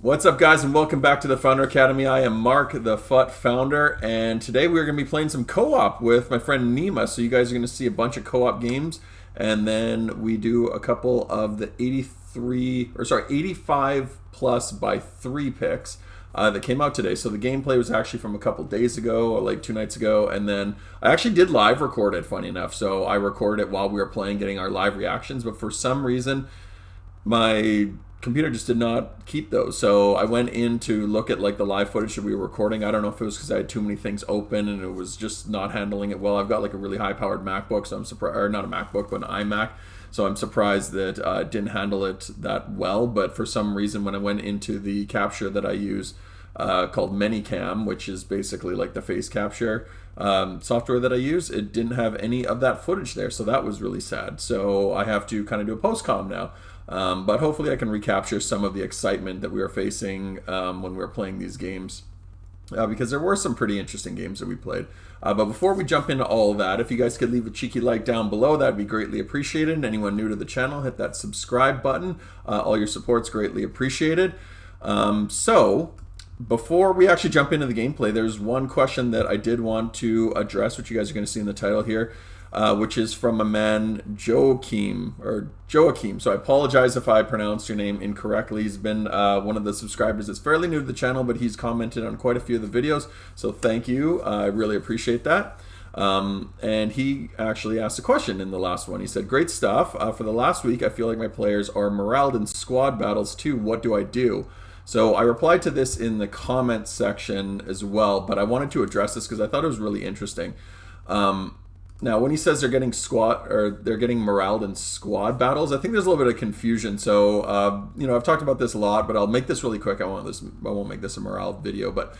What's up, guys, and welcome back to the Founder Academy. I am Mark, the FUT founder, and today we're going to be playing some co-op with my friend Nima. So you guys are going to see a bunch of co-op games, and then we do a couple of the 85 plus by 3 picks that came out today. So the gameplay was actually from a couple days ago, or like 2 nights ago, and then I actually did live record it, funny enough. So I recorded it while we were playing, getting our live reactions, but for some reason, my computer just did not keep those, so I went in to look at like the live footage that we were recording. I don't know if it was because I had too many things open and it was just not handling it well. I've got like a really high powered MacBook, so I'm surprised, or not a MacBook but an iMac, so I'm surprised that it didn't handle it that well. But for some reason, when I went into the capture that I use called ManyCam, which is basically like the face capture software that I use, it didn't have any of that footage there, so that was really sad. So I have to kind of do a post-com now. But hopefully I can recapture some of the excitement that we were facing when we were playing these games, because there were some pretty interesting games that we played. But before we jump into all of that, if you guys could leave a cheeky like down below, that'd be greatly appreciated. And anyone new to the channel, hit that subscribe button. All your support's greatly appreciated. So before we actually jump into the gameplay, there's one question that I did want to address, which you guys are going to see in the title here. Which is from a man, Joachim. So I apologize if I pronounced your name incorrectly. He's been one of the subscribers that's fairly new to the channel, but he's commented on quite a few of the videos, so thank you. I really appreciate that. And he actually asked a question in the last one. He said, great stuff. For the last week, I feel like my players are moraled in squad battles too. What do I do? So I replied to this in the comments section as well, but I wanted to address this because I thought it was really interesting. Now, when he says they're getting moraled in squad battles, I think there's a little bit of confusion. So, I've talked about this a lot, but I'll make this really quick. I won't make this a morale video, but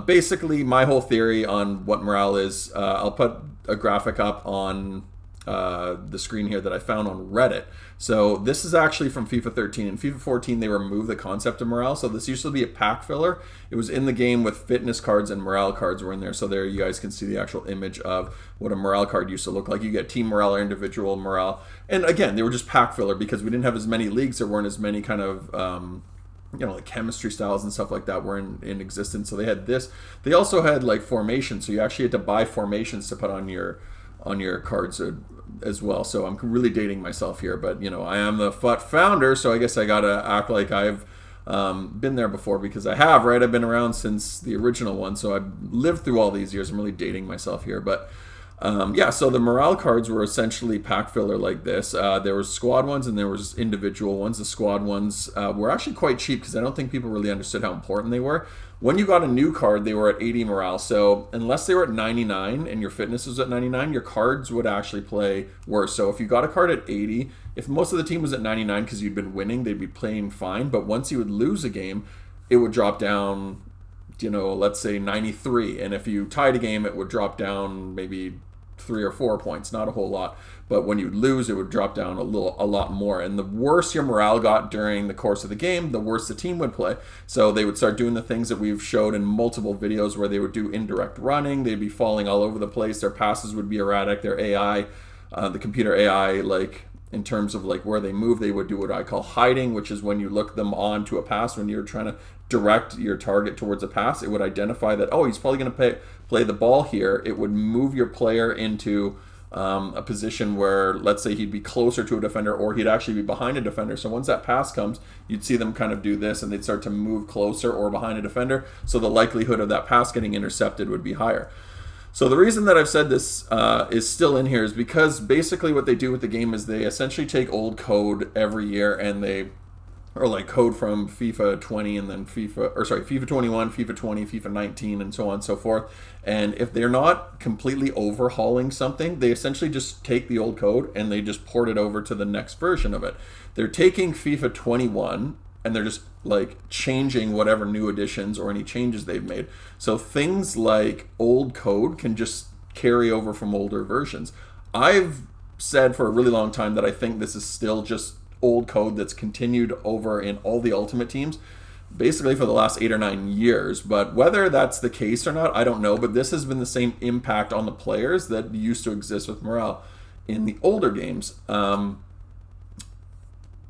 basically, my whole theory on what morale is, I'll put a graphic up on the screen here that I found on Reddit. So this is actually from FIFA 13. In FIFA 14, they removed the concept of morale. So this used to be a pack filler. It was in the game with fitness cards and morale cards were in there. So there you guys can see the actual image of what a morale card used to look like. You get team morale or individual morale. And again, they were just pack filler because we didn't have as many leagues. There weren't as many kind of like chemistry styles and stuff like that were in existence. So they had this. They also had like formations. So you actually had to buy formations to put on your cards as well. So I'm really dating myself here, but I am the FUT founder, so I guess I gotta act like I've been there before, because I have, right? I've been around since the original one, so I've lived through all these years. I'm really dating myself here, but yeah, so the morale cards were essentially pack filler like this. There were squad ones and there was individual ones. The squad ones were actually quite cheap because I don't think people really understood how important they were. When you got a new card, they were at 80 morale. So unless they were at 99 and your fitness was at 99, your cards would actually play worse. So if you got a card at 80, if most of the team was at 99 because you'd been winning, they'd be playing fine. But once you would lose a game, it would drop down, let's say 93. And if you tied a game, it would drop down maybe 3 or 4 points, not a whole lot. But when you'd lose, it would drop down a lot more. And the worse your morale got during the course of the game, the worse the team would play. So they would start doing the things that we've showed in multiple videos where they would do indirect running. They'd be falling all over the place. Their passes would be erratic. Their AI, the computer AI, like in terms of like where they move, they would do what I call hiding, which is when you look them on to a pass, when you're trying to direct your target towards a pass, it would identify that, oh, he's probably going to play the ball here. It would move your player into a position where, let's say, he'd be closer to a defender or he'd actually be behind a defender. So once that pass comes, you'd see them kind of do this and they'd start to move closer or behind a defender. So the likelihood of that pass getting intercepted would be higher. So the reason that I've said this is still in here is because basically what they do with the game is they essentially take old code every year and or like code from FIFA 20 and then FIFA 21, FIFA 20, FIFA 19, and so on and so forth. And if they're not completely overhauling something, they essentially just take the old code and they just port it over to the next version of it. They're taking FIFA 21 and they're just like changing whatever new additions or any changes they've made. So things like old code can just carry over from older versions. I've said for a really long time that I think this is still just old code that's continued over in all the Ultimate teams basically for the last 8 or 9 years. But whether that's the case or not, I don't know. But this has been the same impact on the players that used to exist with morale in the older games.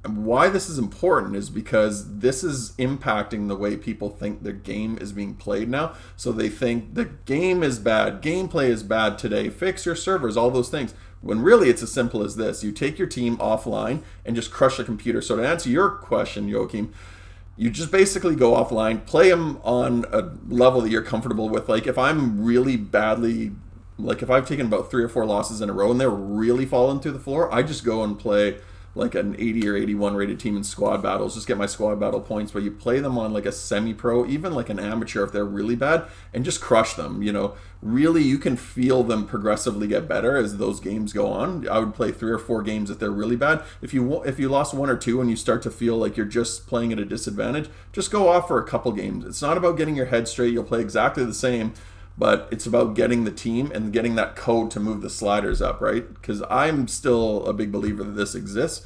why this is important is because this is impacting the way people think the game is being played now. So they think the game is bad, gameplay is bad today, fix your servers, all those things. When really it's as simple as this. You take your team offline and just crush the computer. So to answer your question, Joachim, you just basically go offline, play them on a level that you're comfortable with. Like if I'm really badly, like if I've taken about 3 or 4 losses in a row and they're really falling through the floor, I just go and play like an 80 or 81 rated team in squad battles, just get my squad battle points. But you play them on like a semi-pro, even like an amateur if they're really bad, and just crush them. You know, really you can feel them progressively get better as those games go on. I would play 3 or 4 games if they're really bad. If you lost 1 or 2 and you start to feel like you're just playing at a disadvantage, just go off for a couple games. It's not about getting your head straight. You'll play exactly the same, but it's about getting the team and getting that code to move the sliders up, right? Because I'm still a big believer that this exists.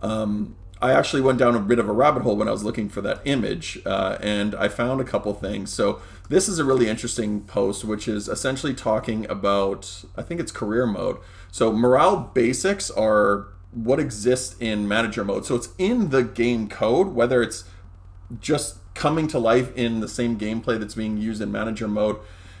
I actually went down a bit of a rabbit hole when I was looking for that image, and I found a couple things. So this is a really interesting post, which is essentially talking about, I think it's career mode. So morale basics are what exists in manager mode. So it's in the game code, whether it's just coming to life in the same gameplay that's being used in manager mode.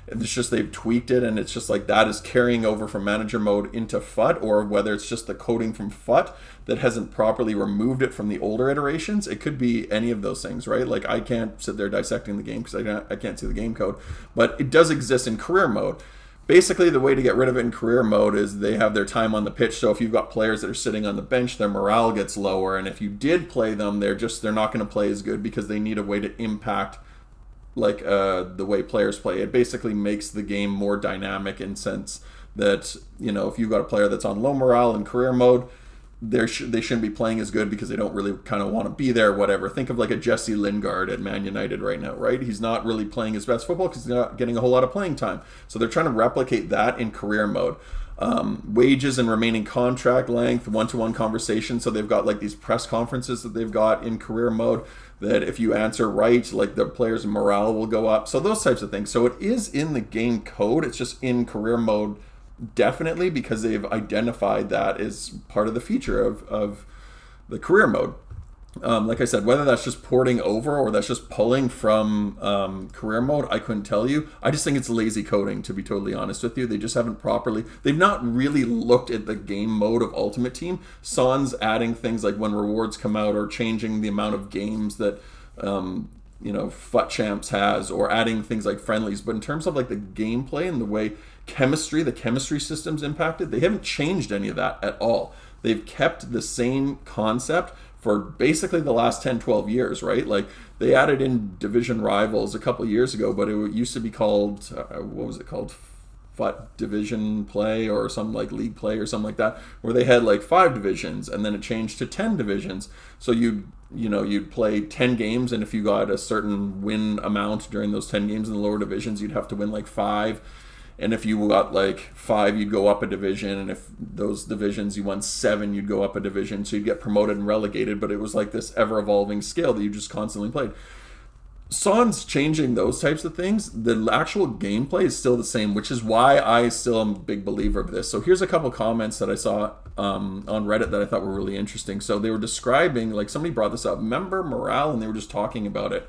It's just they've tweaked it and it's just like that is carrying over from manager mode into FUT, or whether it's just the coding from FUT that hasn't properly removed it from the older iterations. It could be any of those things, right? Like I can't sit there dissecting the game because I can't see the game code, but it does exist in career mode. Basically, the way to get rid of it in career mode is they have their time on the pitch. So if you've got players that are sitting on the bench, their morale gets lower. And if you did play them, they're not going to play as good because they need a way to impact the way players play. It basically makes the game more dynamic in sense that, you know, if you've got a player that's on low morale in career mode, they shouldn't be playing as good because they don't really kind of want to be there, whatever. Think of like a Jesse Lingard at Man United right now, right? He's not really playing his best football because he's not getting a whole lot of playing time. So they're trying to replicate that in career mode. Wages and remaining contract length, one-to-one conversation. So they've got like these press conferences that they've got in career mode that if you answer right, like the players' morale will go up. So those types of things. So it is in the game code. It's just in career mode definitely because they've identified that as part of the feature of the career mode. Like I said, whether that's just porting over or that's just pulling from career mode, I couldn't tell you. I just think it's lazy coding, to be totally honest with you. They just haven't they've not really looked at the game mode of Ultimate Team. Sans adding things like when rewards come out or changing the amount of games that FUT Champs has, or adding things like friendlies. But in terms of like the gameplay and the way the chemistry system's impacted, they haven't changed any of that at all. They've kept the same concept for basically the last 10, 12 years, right? Like they added in division rivals a couple of years ago, but it used to be called, what was it called? FUT division play or some like league play or something like that, where they had like 5 divisions and then it changed to 10 divisions. So you'd play 10 games, and if you got a certain win amount during those 10 games in the lower divisions, you'd have to win like 5. And if you got like 5, you'd go up a division. And if those divisions you won 7, you'd go up a division. So you'd get promoted and relegated. But it was like this ever-evolving scale that you just constantly played. Sans changing those types of things, the actual gameplay is still the same, which is why I still am a big believer of this. So here's a couple comments that I saw on Reddit that I thought were really interesting. So they were describing, like somebody brought this up, member morale, and they were just talking about it.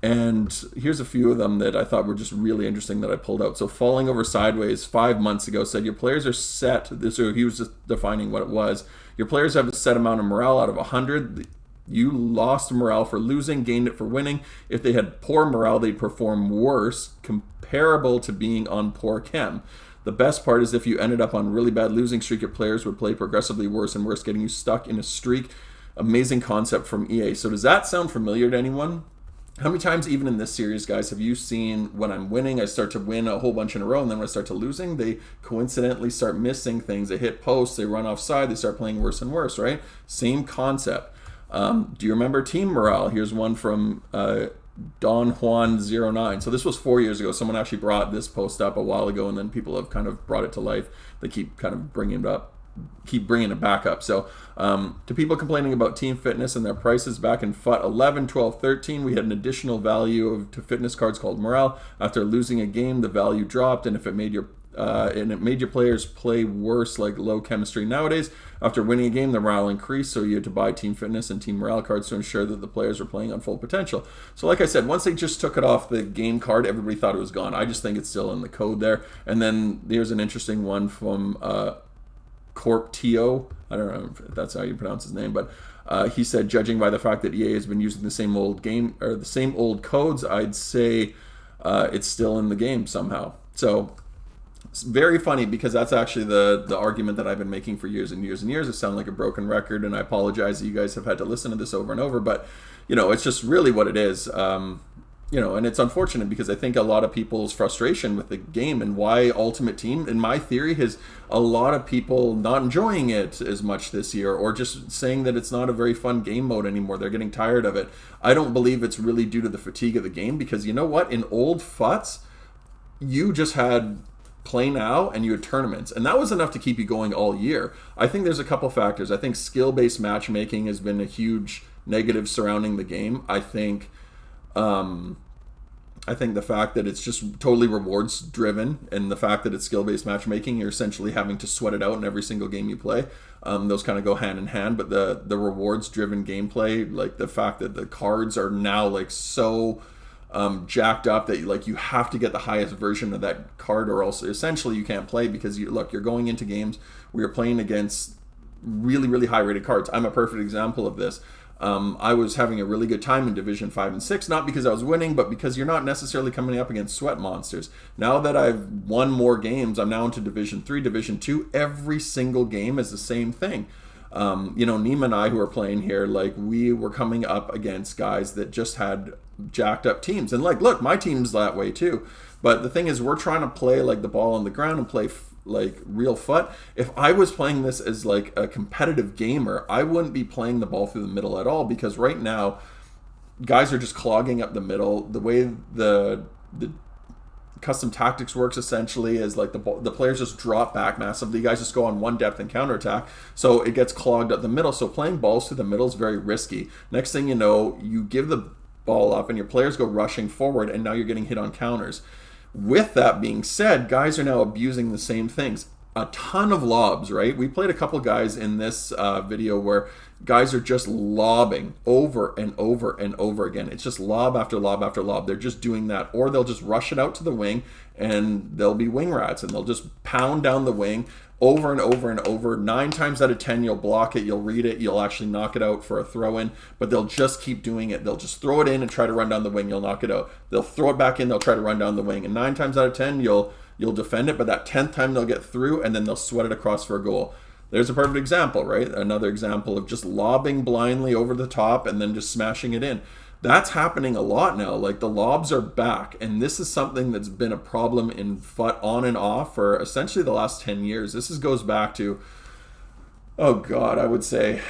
And here's a few of them that I thought were just really interesting that I pulled out. So Falling Over Sideways 5 months ago said your players are set. So he was just defining what it was. Your players have a set amount of morale out of 100. You lost morale for losing, gained it for winning. If they had poor morale, they'd perform worse, comparable to being on poor chem. The best part is if you ended up on really bad losing streak, your players would play progressively worse and worse, getting you stuck in a streak. Amazing concept from EA. So does that sound familiar to anyone? How many times, even in this series, guys, have you seen when I'm winning, I start to win a whole bunch in a row, and then when I start to losing, they coincidentally start missing things. They hit posts, they run offside, they start playing worse and worse, right? Same concept. Do you remember team morale? Here's one from Don Juan09. So this was 4 years ago. Someone actually brought this post up a while ago, and then people have kind of brought it to life. They keep kind of bringing it back up. So to people complaining about team fitness and their prices, back in FUT 11, 12, 13, we had an additional value to fitness cards called morale. After losing a game, the value dropped, and if it made your and it made your players play worse, like low chemistry. Nowadays, after winning a game, the morale increased, so you had to buy team fitness and team morale cards to ensure that the players were playing on full potential. So like I said, once they just took it off the game card, everybody thought it was gone. I just think it's still in the code there. And then there's an interesting one from Eto'o. I don't know if that's how you pronounce his name, but he said, judging by the fact that EA has been using the same old game or the same old codes, I'd say it's still in the game somehow. So it's very funny, because that's actually the argument that I've been making for years and years and years. It sounds like a broken record, and I apologize that you guys have had to listen to this over and over, but it's just really what it is. And it's unfortunate, because I think a lot of people's frustration with the game and why Ultimate Team, in my theory, has a lot of people not enjoying it as much this year, or just saying that it's not a very fun game mode anymore. They're getting tired of it. I don't believe it's really due to the fatigue of the game, because you know what? In old FUTs, you just had play now and you had tournaments, and that was enough to keep you going all year. I think there's a couple factors. I think skill-based matchmaking has been a huge negative surrounding the game. I think the fact that it's just totally rewards driven, and the fact that it's skill-based matchmaking, you're essentially having to sweat it out in every single game you play. Those kind of go hand in hand, but the rewards driven gameplay, like the fact that the cards are now like so jacked up that you have to get the highest version of that card, or else essentially you can't play, because you're going into games where you're playing against really, really high rated cards. I'm a perfect example of this. I was having a really good time in Division 5 and 6, not because I was winning, but because you're not necessarily coming up against sweat monsters. Now that I've won more games, I'm now into Division 3, Division 2. Every single game is the same thing. Nima and I, who are playing here, we were coming up against guys that just had jacked up teams. And look, my team's that way too. But the thing is, we're trying to play the ball on the ground and play real FUT. If I was playing this as a competitive gamer, I wouldn't be playing the ball through the middle at all, because right now guys are just clogging up the middle. The way the custom tactics works essentially is the players just drop back massively. You guys just go on one depth and counterattack, so it gets clogged up the middle. So playing balls through the middle is very risky. Next thing you know, you give the ball up and your players go rushing forward, and now you're getting hit on counters. With that being said, guys are now abusing the same things. A ton of lobs, right? We played a couple guys in this video where guys are just lobbing over and over and over again. It's just lob after lob after lob. They're just doing that, or they'll just rush it out to the wing, and they'll be wing rats, and they'll just pound down the wing over and over and over. 9 times out of 10, you'll block it, you'll read it, you'll actually knock it out for a throw-in, but they'll just keep doing it. They'll just throw it in and try to run down the wing, you'll knock it out. They'll throw it back in, they'll try to run down the wing, and 9 times out of 10, you'll defend it, but that 10th time they'll get through, and then they'll sweat it across for a goal. There's a perfect example, right? Another example of just lobbing blindly over the top and then just smashing it in. That's happening a lot now. The lobs are back, and this is something that's been a problem in FUT on and off for essentially the last 10 years. This goes back to, oh God, I would say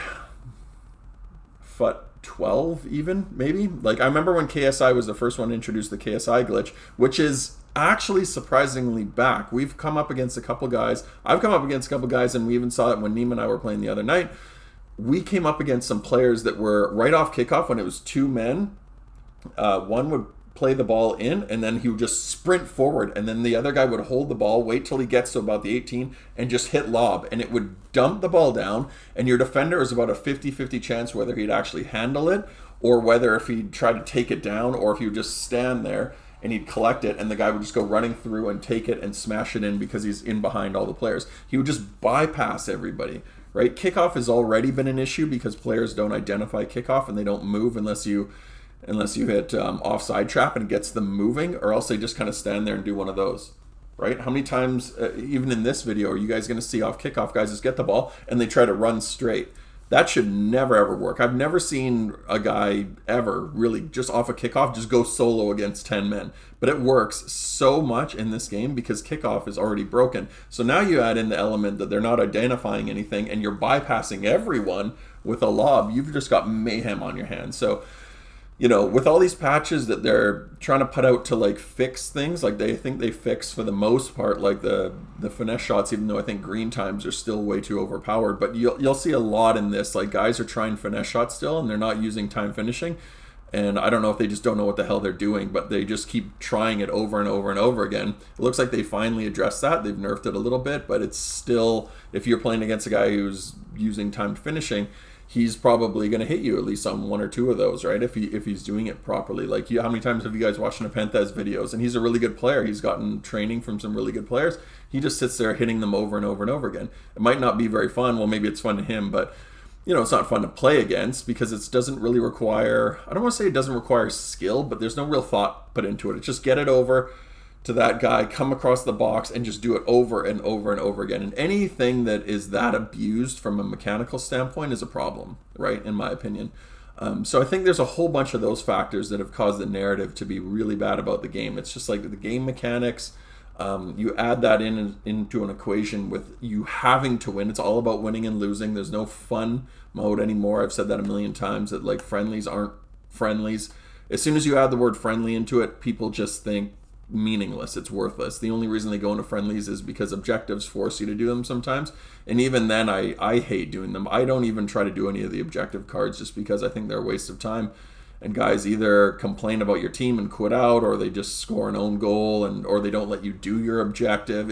FUT 12 even, maybe? I remember when KSI was the first one to introduce the KSI glitch, which is actually surprisingly back. We've come up against a couple guys. I've come up against a couple guys, and we even saw it when Nima and I were playing the other night. We came up against some players that were right off kickoff when it was 2 men. One would play the ball in, and then he would just sprint forward, and then the other guy would hold the ball, wait till he gets to about the 18, and just hit lob, and it would dump the ball down, and your defender is about a 50-50 chance whether he'd actually handle it, or whether if he'd try to take it down, or if he would just stand there and he'd collect it, and the guy would just go running through and take it and smash it in because he's in behind all the players. He would just bypass everybody. Right? Kickoff has already been an issue because players don't identify kickoff, and they don't move unless you hit offside trap and it gets them moving, or else they just kind of stand there and do one of those. Right? How many times, even in this video, are you guys going to see off kickoff guys just get the ball and they try to run straight? That should never ever work. I've never seen a guy ever really just off a kickoff just go solo against 10 men. But it works so much in this game because kickoff is already broken. So now you add in the element that they're not identifying anything and you're bypassing everyone with a lob. You've just got mayhem on your hands. So, with all these patches that they're trying to put out to fix things, they think they fix for the most part, the finesse shots, even though I think green times are still way too overpowered. But you'll see a lot in this, guys are trying finesse shots still and they're not using time finishing. And I don't know if they just don't know what the hell they're doing, but they just keep trying it over and over and over again. It looks like they finally addressed that. They've nerfed it a little bit, but it's still, if you're playing against a guy who's using timed finishing, he's probably going to hit you at least on one or two of those, right? If he's doing it properly. Like, how many times have you guys watched Nepenthez videos? And he's a really good player. He's gotten training from some really good players. He just sits there hitting them over and over and over again. It might not be very fun. Well, maybe it's fun to him, but it's not fun to play against because it doesn't really require, I don't want to say it doesn't require skill, but there's no real thought put into it. It's just get it over to that guy, come across the box, and just do it over and over and over again. And anything that is that abused from a mechanical standpoint is a problem, right, in my opinion. So I think there's a whole bunch of those factors that have caused the narrative to be really bad about the game. It's just like the game mechanics. You add that into an equation with you having to win. It's all about winning and losing. There's no fun mode anymore. I've said that a million times, that like friendlies aren't friendlies. As soon as you add the word friendly into it, people just think meaningless. It's worthless. The only reason they go into friendlies is because objectives force you to do them sometimes. And even then, I hate doing them. I don't even try to do any of the objective cards just because I think they're a waste of time. And guys either complain about your team and quit out, or they just score an own goal, or they don't let you do your objective.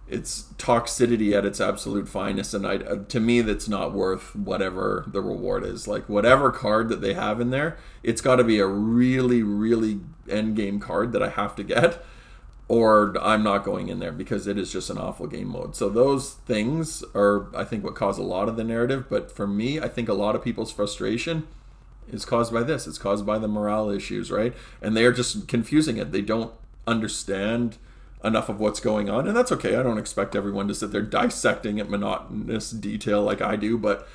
It's toxicity at its absolute finest, and to me, that's not worth whatever the reward is. Like, whatever card that they have in there, it's got to be a really, really end game card that I have to get, or I'm not going in there, because it is just an awful game mode. So those things are, I think, what cause a lot of the narrative. But for me, I think a lot of people's frustration is caused by this. It's caused by the morale issues, right? And they are just confusing it. They don't understand enough of what's going on, and that's okay. I don't expect everyone to sit there dissecting it monotonous detail like I do, but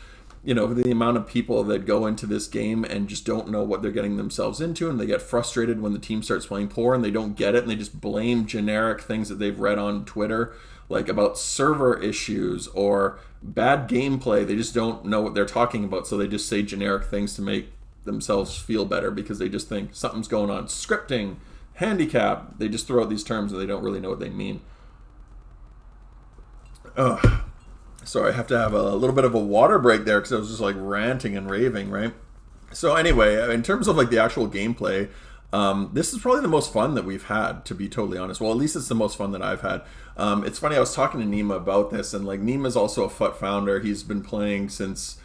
the amount of people that go into this game and just don't know what they're getting themselves into, and they get frustrated when the team starts playing poor and they don't get it, and they just blame generic things that they've read on Twitter, like about server issues or bad gameplay. They just don't know what they're talking about, so they just say generic things to make themselves feel better because they just think something's going on. Scripting, handicap, they just throw out these terms and they don't really know what they mean. Sorry, I have to have a little bit of a water break there because I was just like ranting and raving, right? So anyway, in terms of like the actual gameplay, this is probably the most fun that we've had, to be totally honest. Well, at least it's the most fun that I've had. It's funny, I was talking to Nima about this, and like Nima's also a FUT founder. He's been playing since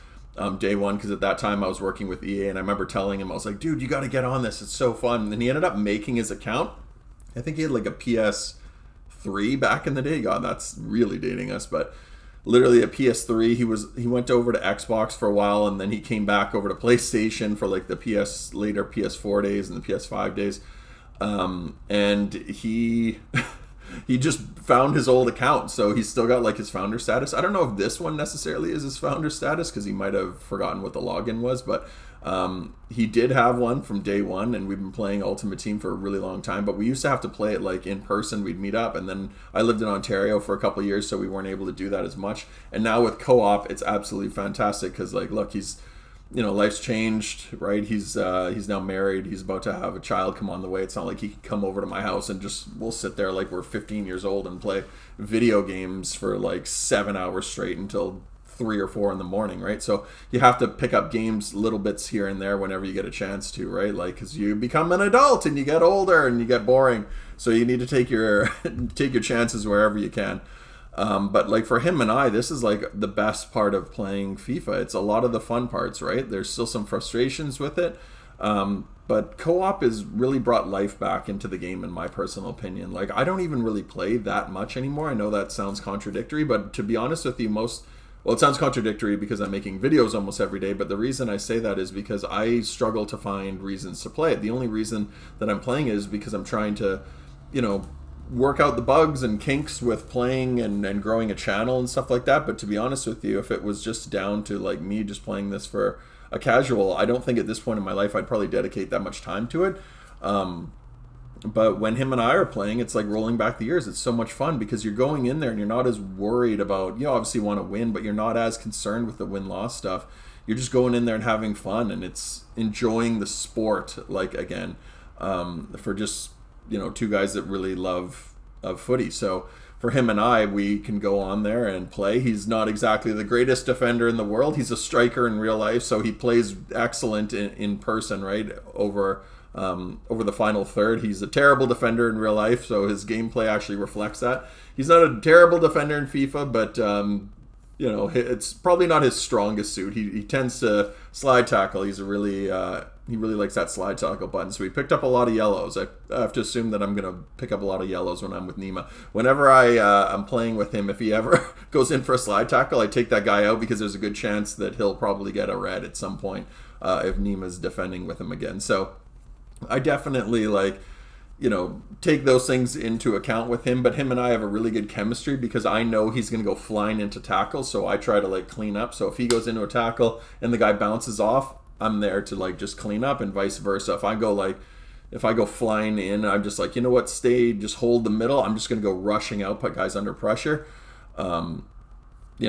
day one, because at that time I was working with EA, and I remember telling him, I was like, dude, you got to get on this, it's so fun. And he ended up making his account. I think he had like a PS3 back in the day. God, that's really dating us, but literally a PS3. He went over to Xbox for a while, and then he came back over to PlayStation for like the later PS4 days and the PS5 days, and he he just found his old account, so he's still got like his founder status. I don't know if this one necessarily is his founder status, because he might have forgotten what the login was, but he did have one from day one, and we've been playing Ultimate Team for a really long time. But we used to have to play it like in person. We'd meet up, and then I lived in Ontario for a couple of years, so we weren't able to do that as much. And now with co-op, it's absolutely fantastic, because like, look, he's life's changed, right? He's now married. He's about to have a child come on the way. It's not like he can come over to my house and we'll sit there like we're 15 years old and play video games for like 7 hours straight until 3 or 4 in the morning, right? So you have to pick up games, little bits here and there whenever you get a chance to, right? Like, because you become an adult and you get older and you get boring. So you need to take your chances wherever you can. But like for him and I, this is like the best part of playing FIFA. It's a lot of the fun parts, right? There's still some frustrations with it. But co-op has really brought life back into the game, in my personal opinion. Like, I don't even really play that much anymore. I know that sounds contradictory, but to be honest with you, it sounds contradictory because I'm making videos almost every day, but the reason I say that is because I struggle to find reasons to play it. The only reason that I'm playing it is because I'm trying to, work out the bugs and kinks with playing and growing a channel and stuff like that. But to be honest with you, if it was just down to like me just playing this for a casual, I don't think at this point in my life I'd probably dedicate that much time to it. But when him and I are playing, it's like rolling back the years. It's so much fun because you're going in there and you're not as worried about, obviously want to win, but you're not as concerned with the win-loss stuff. You're just going in there and having fun, and it's enjoying the sport, like, again, for just, two guys that really love footy. So for him and I, we can go on there and play. He's not exactly the greatest defender in the world. He's a striker in real life, so he plays excellent in person, right? Over the final third. He's a terrible defender in real life, so his gameplay actually reflects that. He's not a terrible defender in FIFA, but it's probably not his strongest suit. He tends to slide tackle. He's he really likes that slide tackle button. So he picked up a lot of yellows. I have to assume that I'm going to pick up a lot of yellows when I'm with Nima. Whenever I'm playing with him, if he ever goes in for a slide tackle, I take that guy out because there's a good chance that he'll probably get a red at some point if Nima's defending with him again. So I definitely take those things into account with him, but him and I have a really good chemistry because I know he's going to go flying into tackles, so I try to clean up. So if he goes into a tackle and the guy bounces off, I'm there to just clean up, and vice versa. If I go flying in, I'm just you know what, just hold the middle. I'm just going to go rushing out, put guys under pressure. We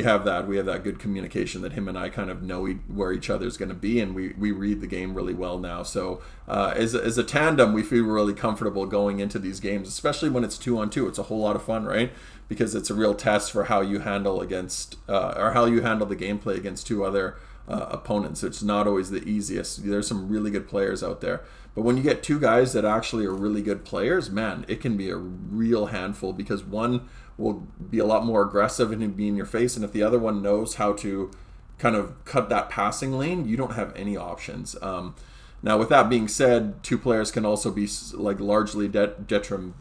have that good communication that him and I kind of know where each other's going to be, and we read the game really well now. So as a tandem, we feel really comfortable going into these games, especially when it's 2-on-2. It's a whole lot of fun, right? Because it's a real test for how you handle how you handle the gameplay against two other opponents. It's not always the easiest. There's some really good players out there, but when you get two guys that actually are really good players, man, it can be a real handful because one will be a lot more aggressive and be in your face, and if the other one knows how to kind of cut that passing lane, you don't have any options. Now, with that being said, two players can also be largely detrimental.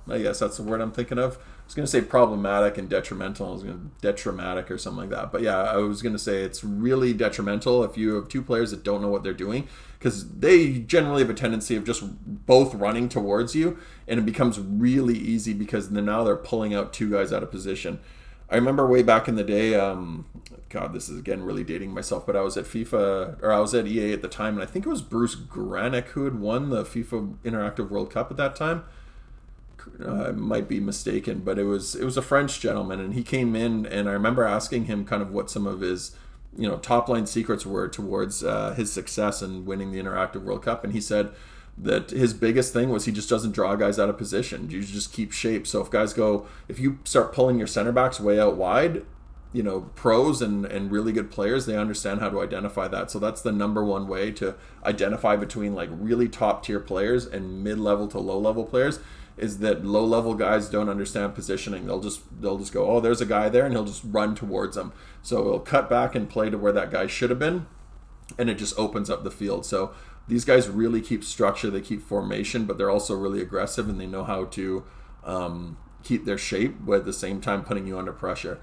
I guess that's the word I'm thinking of. I was going to say problematic and detrimental. I was going to detrimatic or something like that. But yeah, I was going to say it's really detrimental if you have two players that don't know what they're doing, because they generally have a tendency of just both running towards you, and it becomes really easy because now they're pulling out two guys out of position. I remember way back in the day, God, this is again really dating myself, but I was at FIFA, or I was at EA at the time, and I think it was Bruce Granick who had won the FIFA Interactive World Cup at that time. I might be mistaken, but it was a French gentleman, and he came in, and I remember asking him kind of what some of his top line secrets were towards his success in winning the Interactive World Cup, and he said that his biggest thing was he just doesn't draw guys out of position. You just keep shape. So if you start pulling your center backs way out wide, pros and really good players, they understand how to identify that. So that's the number one way to identify between really top tier players and mid-level to low-level players, is that low-level guys don't understand positioning. They'll just go, oh, there's a guy there, and he'll just run towards them. So he'll cut back and play to where that guy should have been, and it just opens up the field. So these guys really keep structure, they keep formation, but they're also really aggressive, and they know how to keep their shape, but at the same time putting you under pressure.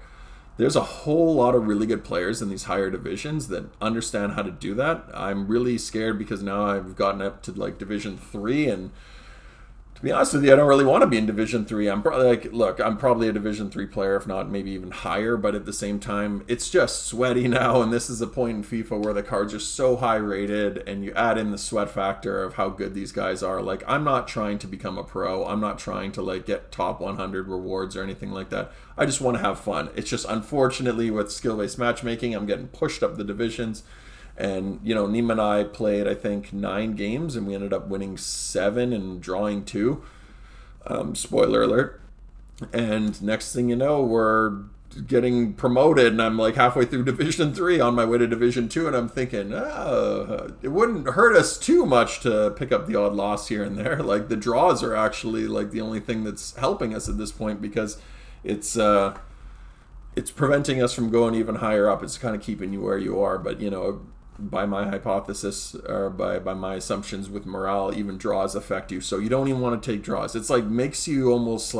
There's a whole lot of really good players in these higher divisions that understand how to do that. I'm really scared because now I've gotten up to Division 3, and to be honest with you, I don't really want to be in Division 3. I'm probably a Division 3 player, if not maybe even higher, but at the same time, it's just sweaty now, and this is a point in FIFA where the cards are so high rated, and you add in the sweat factor of how good these guys are. I'm not trying to become a pro. I'm not trying to get top 100 rewards or anything like that. I just want to have fun. It's just, unfortunately, with skill-based matchmaking, I'm getting pushed up the divisions. And, Nima and I played, I think, 9 games, and we ended up winning 7 and drawing 2. Spoiler alert. And next thing you know, we're getting promoted, and I'm halfway through Division 3 on my way to Division 2, and I'm thinking, it wouldn't hurt us too much to pick up the odd loss here and there. The draws are actually, the only thing that's helping us at this point, because it's preventing us from going even higher up. It's kind of keeping you where you are, but, by my hypothesis, or by my assumptions with morale, even draws affect you. So you don't even want to take draws. It's makes you almost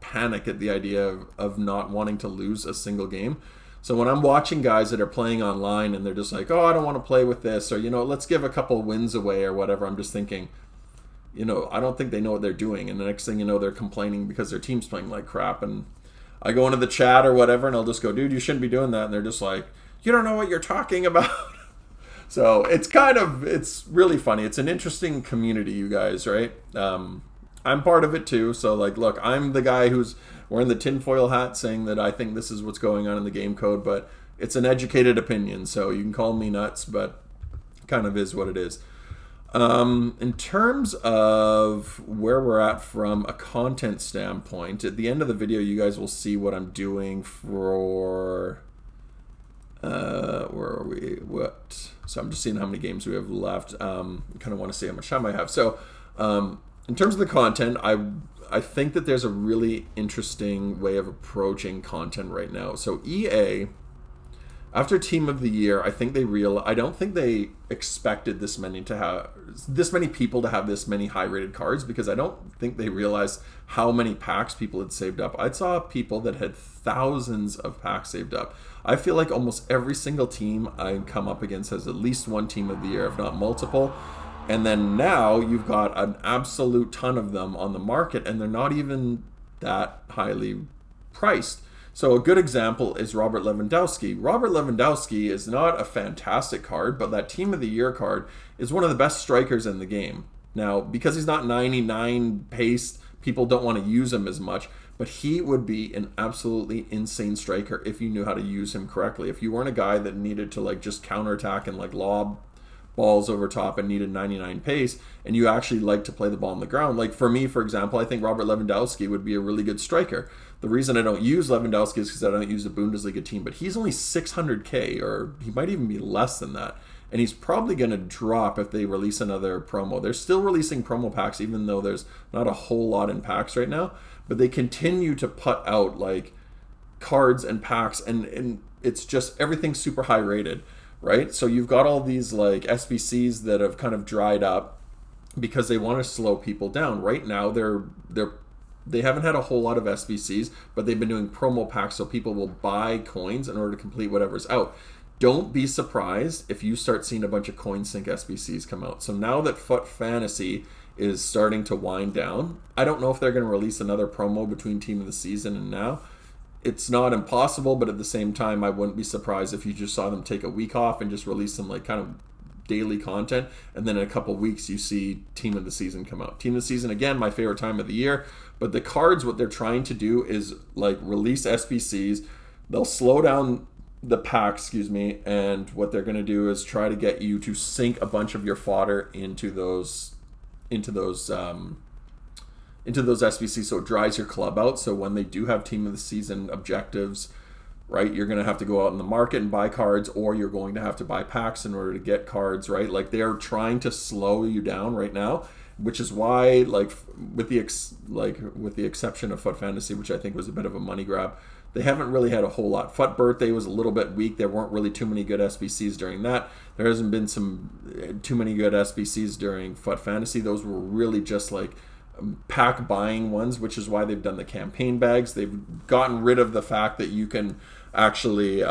panic at the idea of not wanting to lose a single game. So when I'm watching guys that are playing online and they're just oh, I don't want to play with this, or, let's give a couple wins away or whatever, I'm just thinking, I don't think they know what they're doing. And the next thing you know, they're complaining because their team's playing like crap. And I go into the chat or whatever, and I'll just go, dude, you shouldn't be doing that. And they're just you don't know what you're talking about. So it's really funny. It's an interesting community, you guys, right? I'm part of it too. So look, I'm the guy who's wearing the tinfoil hat saying that I think this is what's going on in the game code, but it's an educated opinion. So you can call me nuts, but kind of is what it is. In terms of where we're at from a content standpoint, at the end of the video, you guys will see what I'm doing for. Where are we? What? So I'm just seeing how many games we have left. Kind of want to see how much time I have. So, in terms of the content, I think that there's a really interesting way of approaching content right now. So EA, after Team of the Year, I don't think they expected this many people to have this many high-rated cards, because I don't think they realized how many packs people had saved up. I saw people that had thousands of packs saved up. I feel like almost every single team I come up against has at least one Team of the Year, if not multiple. And then now you've got an absolute ton of them on the market, and they're not even that highly priced. So a good example is Robert Lewandowski. Robert Lewandowski is not a fantastic card, but that Team of the Year card is one of the best strikers in the game. Now, because he's not 99 pace, people don't want to use him as much, but he would be an absolutely insane striker if you knew how to use him correctly. If you weren't a guy that needed to like just counterattack and like lob balls over top and needed 99 pace, and you actually like to play the ball on the ground. Like for me, for example, I think Robert Lewandowski would be a really good striker. The reason I don't use Lewandowski is because I don't use a Bundesliga team, but he's only 600k, or he might even be less than that. And he's probably going to drop if they release another promo. They're still releasing promo packs, even though there's not a whole lot in packs right now, but they continue to put out like cards and packs, and it's just everything's super high rated. Right? So you've got all these like SBCs that have kind of dried up because they want to slow people down. Right now they haven't had a whole lot of SBCs, but they've been doing promo packs, so people will buy coins in order to complete whatever's out. Don't be surprised if you start seeing a bunch of coin sync SBCs come out. So now that FUT Fantasy is starting to wind down, I don't know if they're going to release another promo between Team of the Season and now. It's not impossible, but at the same time, I wouldn't be surprised if you just saw them take a week off and just release some like kind of daily content, and then in a couple of weeks you see Team of the Season come out. Team of the Season, again, my favorite time of the year, but the cards, what they're trying to do is like release SBCs. They'll slow down the pack, and what they're going to do is try to get you to sink a bunch of your fodder into those SBCs, so it dries your club out. So when they do have Team of the Season objectives, right, you're going to have to go out in the market and buy cards, or you're going to have to buy packs in order to get cards, right? Like they're trying to slow you down right now, which is why, like with the exception of FUT Fantasy, which I think was a bit of a money grab, they haven't really had a whole lot. FUT Birthday was a little bit weak. There weren't really too many good SBCs during that. There hasn't been too many good SBCs during FUT Fantasy. Those were really just like pack buying ones, which is why they've done the campaign bags. They've gotten rid of the fact that you can actually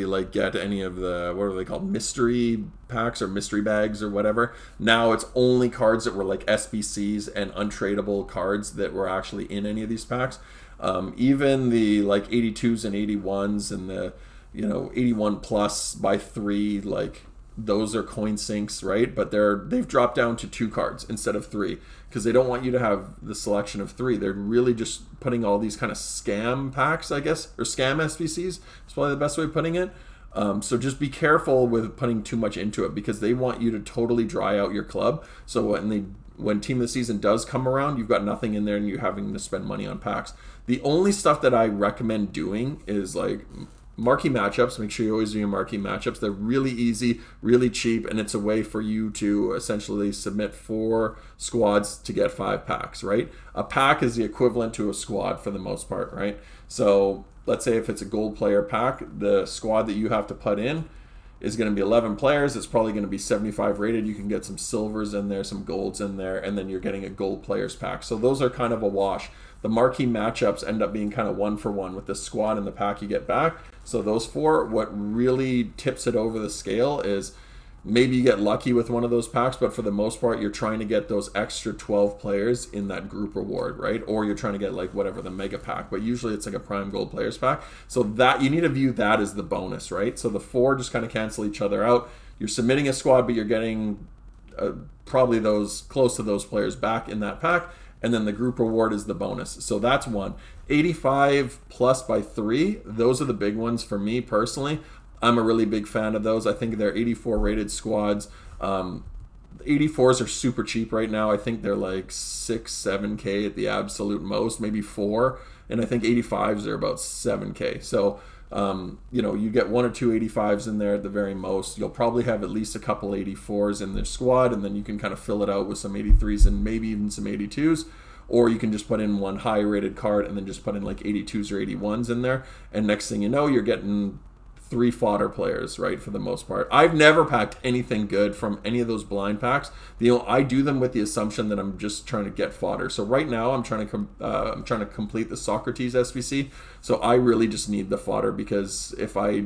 like get any of the, what are they called, mystery packs or mystery bags or whatever. Now it's only cards that were like SBCs and untradeable cards that were actually in any of these packs. Even the like 82s and 81s and the 81 plus by 3, like those are coin sinks, right? But they've dropped down to 2 cards instead of 3, because they don't want you to have the selection of 3. They're really just putting all these kind of scam packs, I guess, or scam SBCs. It's probably the best way of putting it. So just be careful with putting too much into it, because they want you to totally dry out your club. So when Team of the Season does come around, you've got nothing in there and you're having to spend money on packs. The only stuff that I recommend doing is like marquee matchups. Make sure you always do your marquee matchups. They're really easy, really cheap, and it's a way for you to essentially submit 4 squads to get 5 packs, right? A pack is the equivalent to a squad for the most part, right? So let's say if it's a gold player pack, the squad that you have to put in is going to be 11 players. It's probably going to be 75 rated. You can get some silvers in there, some golds in there, and then you're getting a gold players pack. So those are kind of a wash. The marquee matchups end up being kind of 1-for-1 with the squad and the pack you get back. So those 4, what really tips it over the scale is maybe you get lucky with one of those packs, but for the most part, you're trying to get those extra 12 players in that group reward, right? Or you're trying to get like whatever, the mega pack, but usually it's like a prime gold players pack. So that you need to view that as the bonus, right? So the 4 just kind of cancel each other out. You're submitting a squad, but you're getting probably those close to those players back in that pack. And then the group reward is the bonus. So that's one. 85 plus by 3, those are the big ones for me personally. I'm a really big fan of those. I think they're 84 rated squads. 84s are super cheap right now. I think they're like 6-7K at the absolute most, maybe 4. And I think 85s are about 7K. So, you get 1 or 2 85s in there at the very most. You'll probably have at least a couple 84s in their squad, and then you can kind of fill it out with some 83s and maybe even some 82s. Or you can just put in one high-rated card and then just put in like 82s or 81s in there. And next thing you know, you're getting 3 fodder players, right, for the most part. I've never packed anything good from any of those blind packs. I do them with the assumption that I'm just trying to get fodder. So right now I'm trying to complete the Socrates SBC. So I really just need the fodder, because if I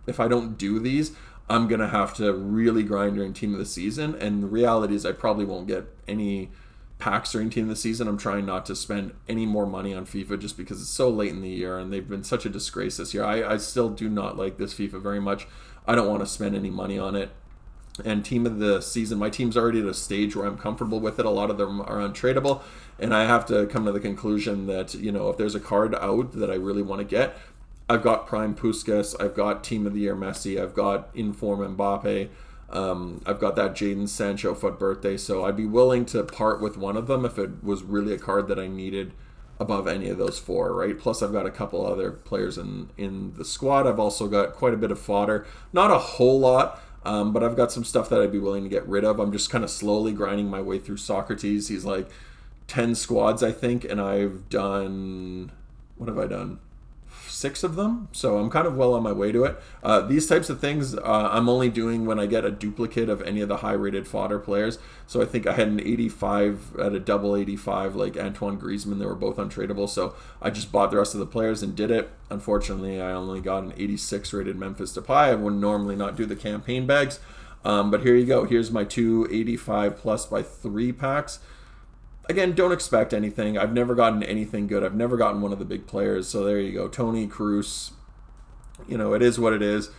don't do these, I'm gonna have to really grind during Team of the Season. And the reality is I probably won't get any packs during Team of the Season. I'm trying not to spend any more money on FIFA just because it's so late in the year and they've been such a disgrace this year. I still do not like this FIFA very much. I don't want to spend any money on it. And Team of the Season, my team's already at a stage where I'm comfortable with it. A lot of them are untradeable, and I have to come to the conclusion that, if there's a card out that I really want to get, I've got Prime Puskas, I've got Team of the Year Messi, I've got Inform Mbappe, I've got that Jadon Sancho FUT birthday, so I'd be willing to part with one of them if it was really a card that I needed above any of those 4, right? Plus I've got a couple other players in the squad. I've also got quite a bit of fodder. Not a whole lot, but I've got some stuff that I'd be willing to get rid of. I'm just kind of slowly grinding my way through Socrates. He's like 10 squads, I think, and I've done... What have I done? 6 of them, so I'm kind of well on my way to it. These types of things I'm only doing when I get a duplicate of any of the high-rated fodder players. So I think I had an 85 at a double 85, like Antoine Griezmann. They were both untradeable, so I just bought the rest of the players and did it. Unfortunately, I only got an 86 rated Memphis Depay. I would normally not do the campaign bags, but here you go. Here's my 2 85 plus by 3 packs. Again, don't expect anything. I've never gotten anything good. I've never gotten one of the big players. So there you go. Tony Kroos. It is what it is.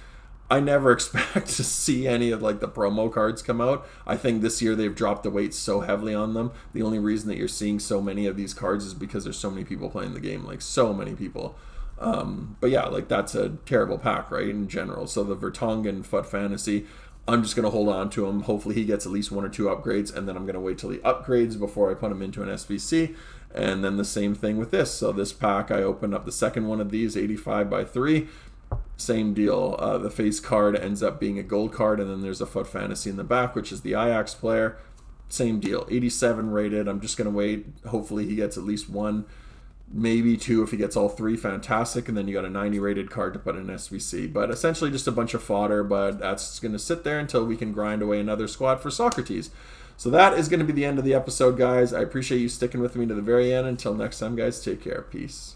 I never expect to see any of like the promo cards come out. I think this year they've dropped the weight so heavily on them. The only reason that you're seeing so many of these cards is because there's so many people playing the game. Like so many people. But yeah, like that's a terrible pack, right? In general. So the Vertonghen FUT Fantasy, I'm just going to hold on to him. Hopefully he gets at least 1 or 2 upgrades, and then I'm going to wait till he upgrades before I put him into an SBC. And then the same thing with this. So this pack, I opened up the second one of these, 85 by 3. Same deal. The face card ends up being a gold card, and then there's a FUT Fantasy in the back, which is the Ajax player. Same deal, 87 rated. I'm just going to wait. Hopefully he gets at least 1, maybe 2. If he gets all 3, fantastic. And then you got a 90 rated card to put in SBC. But essentially just a bunch of fodder, but that's going to sit there until we can grind away another squad for Socrates. So that is going to be the end of the episode, guys. I appreciate you sticking with me to the very end. Until next time, guys, take care. Peace.